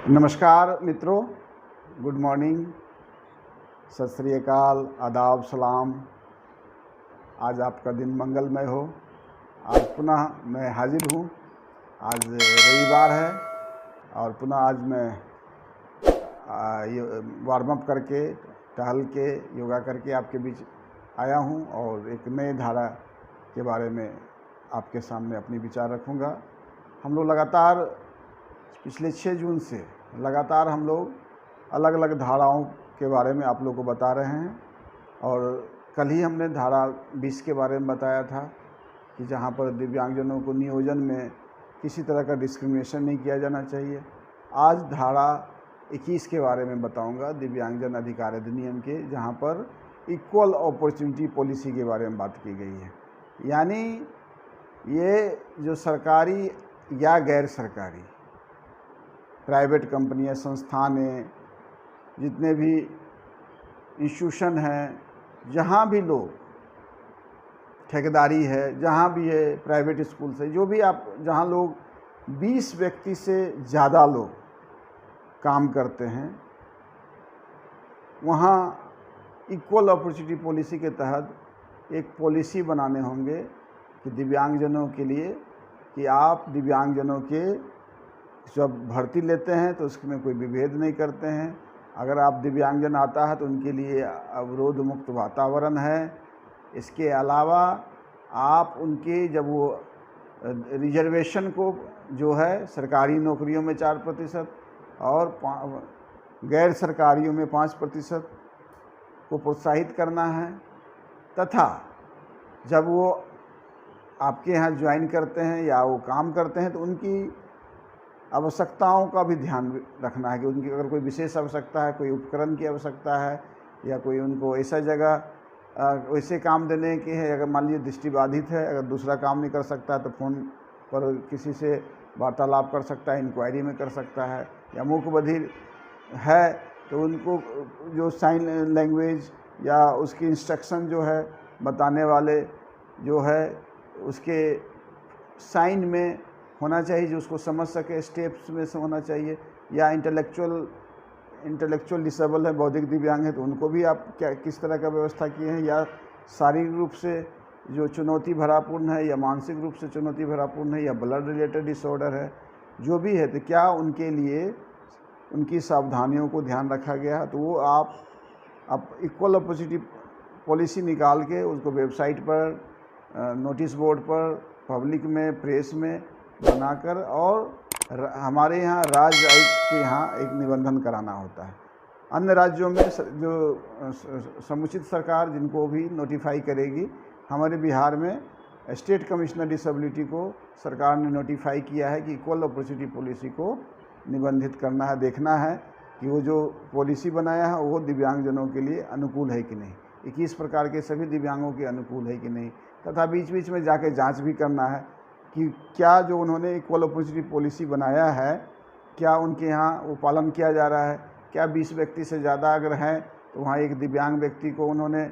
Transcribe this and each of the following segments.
नमस्कार मित्रों, good morning, सत श्री अकाल, आदाब, सलाम। आज आपका दिन मंगलमय हो। आज पुनः मैं हाजिर हूँ। आज रविवार है और पुनः आज मैं वार्म अप करके, टहल के, योगा करके आपके बीच आया हूँ और एक नए धारा के बारे में आपके सामने अपने विचार रखूँगा। हम लोग लगातार पिछले 6 जून से लगातार हम लोग अलग अलग धाराओं के बारे में आप लोग को बता रहे हैं और कल ही हमने धारा 20 के बारे में बताया था कि जहां पर दिव्यांगजनों को नियोजन में किसी तरह का डिस्क्रिमिनेशन नहीं किया जाना चाहिए। आज धारा 21 के बारे में बताऊंगा, दिव्यांगजन अधिकार अधिनियम के, जहां पर इक्वल अपॉर्चुनिटी पॉलिसी के बारे में बात की गई है। यानी ये जो सरकारी या गैर सरकारी प्राइवेट कंपनियां, संस्थान हैं, जितने भी इंस्टीट्यूशन हैं, जहां भी लोग, ठेकेदारी है, जहां भी है, प्राइवेट स्कूल से, जो भी आप, जहां लोग 20 व्यक्ति से ज़्यादा लोग काम करते हैं, वहां इक्वल अपॉर्चुनिटी पॉलिसी के तहत एक पॉलिसी बनाने होंगे कि दिव्यांगजनों के लिए, कि आप दिव्यांगजनों के जब भर्ती लेते हैं तो उसमें कोई विभेद नहीं करते हैं। अगर आप दिव्यांगजन आता है तो उनके लिए अवरोध मुक्त वातावरण है। इसके अलावा आप उनके, जब वो रिजर्वेशन को जो है, सरकारी नौकरियों में 4% और गैर सरकारियों में 5% को प्रोत्साहित करना है, तथा जब वो आपके यहाँ ज्वाइन करते हैं या वो काम करते हैं तो उनकी आवश्यकताओं का भी ध्यान रखना है कि उनकी अगर कोई विशेष आवश्यकता है, कोई उपकरण की आवश्यकता है, या कोई उनको ऐसा जगह वैसे काम देने की है, अगर मान लीजिए दृष्टिबाधित है, अगर दूसरा काम नहीं कर सकता है तो फ़ोन पर किसी से वार्तालाप कर सकता है, इंक्वायरी में कर सकता है, या मूक बधिर है तो उनको जो साइन लैंग्वेज या उसकी इंस्ट्रक्शन जो है बताने वाले जो है उसके साइन में होना चाहिए, जो उसको समझ सके, स्टेप्स में से होना चाहिए। या इंटेलेक्चुअल डिसेबल है, बौद्धिक दिव्यांग है, तो उनको भी आप क्या किस तरह का व्यवस्था किए हैं, या शारीरिक रूप से जो चुनौती भरापूर्ण है या मानसिक रूप से चुनौती भरापूर्ण है या ब्लड रिलेटेड डिसऑर्डर है, जो भी है, तो क्या उनके लिए उनकी सावधानियों को ध्यान रखा गया है। तो वो आप इक्वल अपॉर्चुनिटी पॉलिसी निकाल के उसको वेबसाइट पर, नोटिस बोर्ड पर, पब्लिक में, प्रेस में बनाकर और हमारे यहाँ राज्य आयुक्त के यहाँ एक निबंधन कराना होता है। अन्य राज्यों में जो समुचित सरकार जिनको भी नोटिफाई करेगी, हमारे बिहार में स्टेट कमिश्नर डिसेबिलिटी को सरकार ने नोटिफाई किया है कि इक्वल अपॉर्चुनिटी पॉलिसी को निबंधित करना है, देखना है कि वो जो पॉलिसी बनाया है वो दिव्यांगजनों के लिए अनुकूल है कि नहीं, 21 प्रकार के सभी दिव्यांगों के अनुकूल है कि नहीं, तथा बीच बीच में जाके जांच भी करना है कि क्या जो उन्होंने इक्वल अपॉर्चुनिटी पॉलिसी बनाया है, क्या उनके यहाँ वो पालन किया जा रहा है। क्या 20 व्यक्ति से ज़्यादा अगर हैं तो वहाँ एक दिव्यांग व्यक्ति को उन्होंने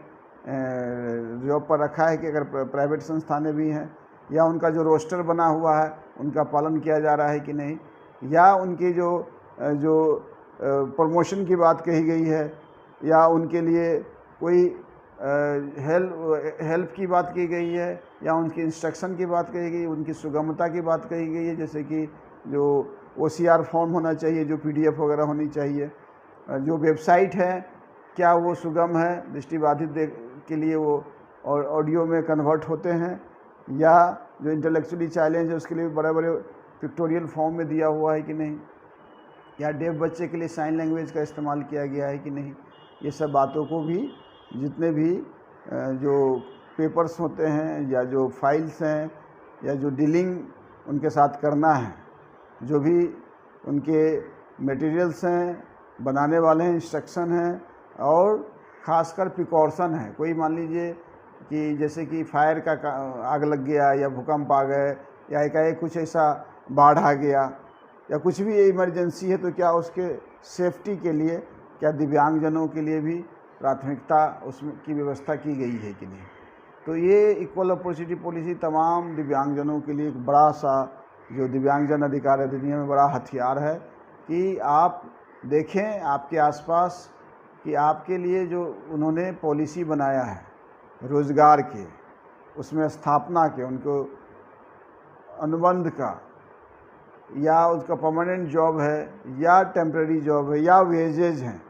जॉब पर रखा है कि अगर प्राइवेट संस्थानें भी हैं, या उनका जो रोस्टर बना हुआ है उनका पालन किया जा रहा है कि नहीं, या उनकी जो प्रमोशन की बात कही गई है, या उनके लिए कोई हेल्प की बात की गई है, या उनकी इंस्ट्रक्शन की बात कही गई, उनकी सुगमता की बात कही गई है, जैसे कि जो OCR फॉर्म होना चाहिए, जो PDF वगैरह होनी चाहिए, जो वेबसाइट है क्या वो सुगम है, दृष्टिबाधित के लिए वो और ऑडियो में कन्वर्ट होते हैं, या जो इंटेलेक्चुअली चैलेंज है उसके लिए बड़े बड़े पिक्टोरियल फॉर्म में दिया हुआ है कि नहीं, या डेफ बच्चे के लिए साइन लैंग्वेज का इस्तेमाल किया गया है कि नहीं। ये सब बातों को भी, जितने भी जो पेपर्स होते हैं या जो फाइल्स हैं या जो डीलिंग उनके साथ करना है, जो भी उनके मटेरियल्स हैं, बनाने वाले हैं, इंस्ट्रक्शन हैं, और ख़ासकर प्रिकॉशन है। कोई मान लीजिए कि जैसे कि फायर का आग लग गया, या भूकंप आ गए, या एकाएक कुछ ऐसा बाढ़ आ गया, या कुछ भी इमरजेंसी है, तो क्या उसके सेफ्टी के लिए क्या दिव्यांगजनों के लिए भी प्राथमिकता उसमें की व्यवस्था की गई है कि नहीं। तो ये इक्वल अपॉर्चुनिटी पॉलिसी तमाम दिव्यांगजनों के लिए एक बड़ा सा, जो दिव्यांगजन अधिकार अधिनियम में बड़ा हथियार है, कि आप देखें आपके आसपास कि आपके लिए जो उन्होंने पॉलिसी बनाया है रोज़गार के, उसमें स्थापना के, उनको अनुबंध का, या उसका परमानेंट जॉब है या टेम्परेरी जॉब है या वेजेज हैं,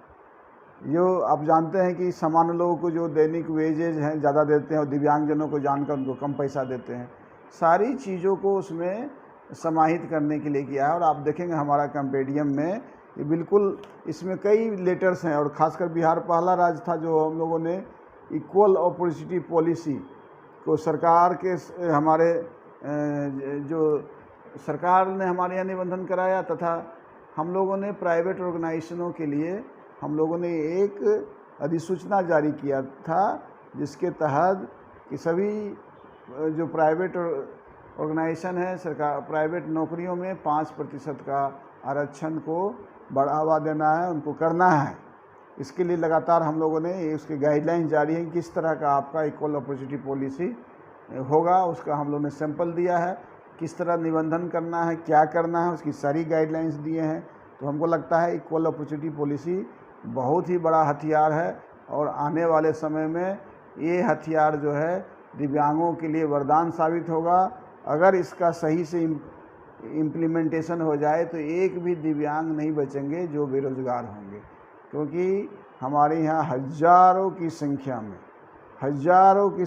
जो आप जानते हैं कि सामान्य लोगों को जो दैनिक वेजेज हैं ज़्यादा देते हैं और दिव्यांगजनों को जानकर उनको कम पैसा देते हैं, सारी चीज़ों को उसमें समाहित करने के लिए किया है। और आप देखेंगे हमारा कंपेडियम में ये बिल्कुल इसमें कई लेटर्स हैं, और ख़ासकर बिहार पहला राज्य था जो हम लोगों ने इक्वल अपॉर्चुनिटी पॉलिसी को सरकार के हमारे जो सरकार ने हमारे यहाँ निबंधन कराया, तथा हम लोगों ने प्राइवेट ऑर्गेनाइजेशनों के लिए हम लोगों ने एक अधिसूचना जारी किया था, जिसके तहत कि सभी जो प्राइवेट ऑर्गेनाइजेशन है, सरकार प्राइवेट नौकरियों में 5% का आरक्षण को बढ़ावा देना है, उनको करना है। इसके लिए लगातार हम लोगों ने उसकी गाइडलाइन जारी है, किस तरह का आपका इक्वल अपॉर्चुनिटी पॉलिसी होगा, उसका हम लोगों ने सैंपल दिया है, किस तरह निबंधन करना है, क्या करना है, उसकी सारी गाइडलाइंस दिए हैं। तो हमको लगता है इक्वल अपॉर्चुनिटी पॉलिसी बहुत ही बड़ा हथियार है, और आने वाले समय में ये हथियार जो है दिव्यांगों के लिए वरदान साबित होगा। अगर इसका सही से इम्प्लीमेंटेशन हो जाए तो एक भी दिव्यांग नहीं बचेंगे जो बेरोज़गार होंगे, क्योंकि हमारे यहाँ हज़ारों की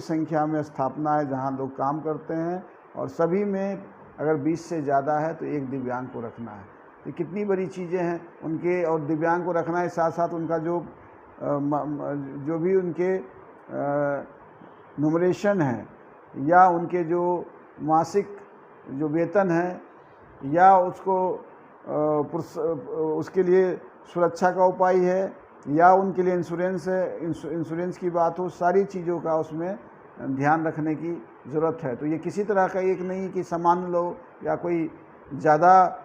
संख्या में स्थापना है जहाँ लोग काम करते हैं, और सभी में अगर 20 से ज़्यादा है तो एक दिव्यांग को रखना है। तो कितनी बड़ी चीज़ें हैं उनके, और दिव्यांग को रखना है साथ साथ उनका जो भी उनके न्यूमरेशन है, या उनके जो मासिक जो वेतन है, या उसके लिए सुरक्षा का उपाय है, या उनके लिए इंश्योरेंस है, इंश्योरेंस की बात हो, सारी चीज़ों का उसमें ध्यान रखने की ज़रूरत है। तो ये किसी तरह का एक नहीं कि सामान्य लोग या कोई ज़्यादा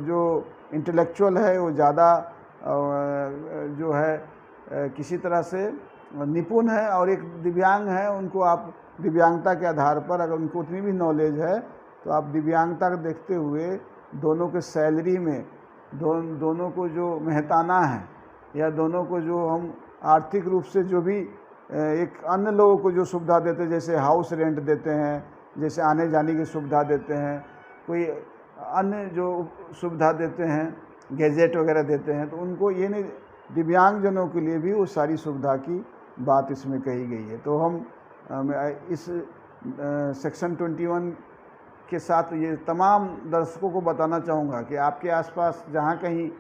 जो इंटेलेक्चुअल है वो ज़्यादा जो है किसी तरह से निपुण है, और एक दिव्यांग है, उनको आप दिव्यांगता के आधार पर अगर उनको उतनी भी नॉलेज है तो आप दिव्यांगता को देखते हुए दोनों के सैलरी में दोनों को जो मेहताना है, या दोनों को जो हम आर्थिक रूप से जो भी एक अन्य लोगों को जो सुविधा देते हैं, जैसे हाउस रेंट देते हैं, जैसे आने जाने की सुविधा देते हैं, कोई अन्य जो सुविधा देते हैं, गैजेट वगैरह देते हैं, तो उनको ये नहीं, दिव्यांगजनों के लिए भी वो सारी सुविधा की बात इसमें कही गई है। तो हम इस सेक्शन 21 के साथ ये तमाम दर्शकों को बताना चाहूँगा कि आपके आसपास जहाँ कहीं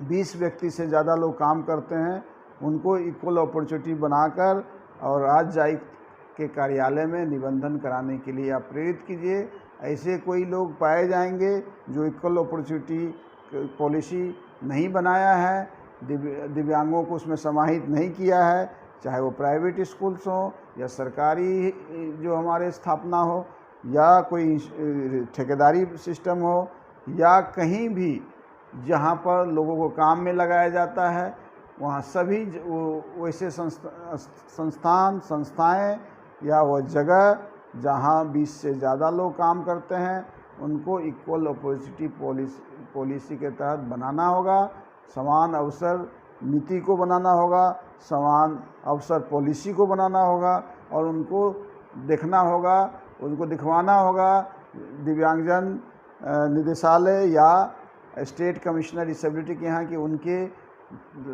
20 व्यक्ति से ज़्यादा लोग काम करते हैं, उनको इक्वल अपॉर्चुनिटी बनाकर और राज्य आयुक्त के कार्यालय में निबंधन कराने के लिए आप प्रेरित कीजिए। ऐसे कोई लोग पाए जाएंगे जो इक्वल अपॉर्चुनिटी पॉलिसी नहीं बनाया है, दिव्यांगों को उसमें समाहित नहीं किया है, चाहे वो प्राइवेट स्कूल्स हों या सरकारी जो हमारे स्थापना हो, या कोई ठेकेदारी सिस्टम हो, या कहीं भी जहाँ पर लोगों को काम में लगाया जाता है, वहाँ सभी वैसे संस्थाएं या वो जगह जहाँ 20 से ज़्यादा लोग काम करते हैं, उनको इक्वल अपॉर्चुनिटी पॉलिसी के तहत बनाना होगा। समान अवसर नीति को बनाना होगा, समान अवसर पॉलिसी को बनाना होगा, और उनको देखना होगा, उनको दिखवाना होगा दिव्यांगजन निदेशालय या स्टेट कमिश्नर डिसेबिलिटी के यहाँ कि उनके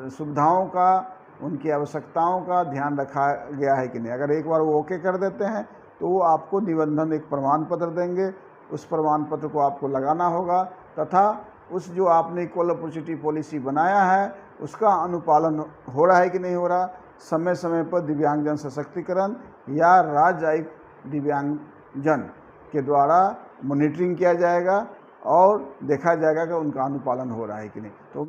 सुविधाओं का, उनकी आवश्यकताओं का ध्यान रखा गया है कि नहीं। अगर एक बार वो ओके कर देते हैं तो वो आपको निबंधन एक प्रमाण पत्र देंगे, उस प्रमाण पत्र को आपको लगाना होगा, तथा उस जो आपने इक्वल अपॉर्चुनिटी पॉलिसी बनाया है उसका अनुपालन हो रहा है कि नहीं हो रहा। समय समय पर दिव्यांगजन सशक्तिकरण या राज्य आयुक्त दिव्यांगजन के द्वारा मॉनिटरिंग किया जाएगा और देखा जाएगा कि उनका अनुपालन हो रहा है कि नहीं। तो